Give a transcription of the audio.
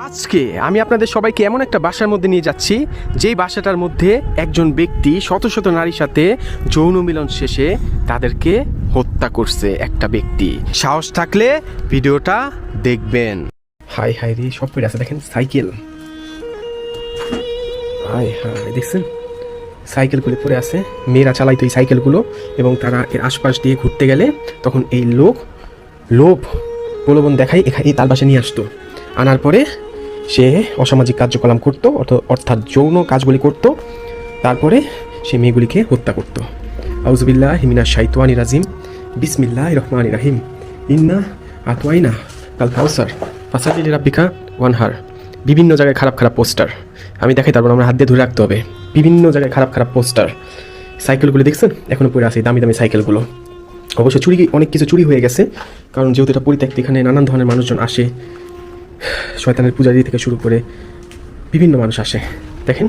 আজকে আমি আপনাদের সবাইকে এমন একটা বাসার মধ্যে নিয়ে যাচ্ছি যেই বাসাটার মধ্যে একজন ব্যক্তি শত শত নারীর সাথে যৌন মিলন শেষে তাদেরকে হত্যা করছে একটা ব্যক্তি। সাহস থাকলে ভিডিওটা দেখবেন। হাই হাই রে, সব পড়ে আছে, দেখেন সাইকেল, হাই হাই দেখছেন সাইকেলগুলো পড়ে আছে। মেয়েরা চালাইতো এই সাইকেলগুলো এবং তারা এর আশপাশ দিয়ে ঘুরতে গেলে তখন এই লোভ প্রলোভন দেখাই এই তার বাসায় নিয়ে আসতো। আনার পরে সে অসামাজিক কার্যকলাপ করতো, অর্থাৎ যৌন কাজগুলি করত। তারপরে সে মেয়েগুলিকে হত্যা করত। আউযুবিল্লাহি মিনাশ শাইতানির রাজিম, বিসমিল্লাহির রহমানির রহিম, ইন্না আতওয়াইনা কাল কাউসার ফাসালি লিরাব্বিকা ওয়ানহার। বিভিন্ন জায়গায় খারাপ খারাপ পোস্টার, আমি দেখাই, তারপর আমরা হাত দিয়ে ধরে রাখতে হবে। বিভিন্ন জায়গায় খারাপ খারাপ পোস্টার। সাইকেলগুলো দেখছেন এখনও পড়ে আছে, দামি দামি সাইকেলগুলো। অবশ্য অনেক কিছু চুরি হয়ে গেছে, কারণ যেহেতু এটা পরিত্যক্ত, এখানে নানান ধরনের মানুষজন আসে, শয়তানের পূজারী থেকে শুরু করে বিভিন্ন মানুষ আসে। দেখেন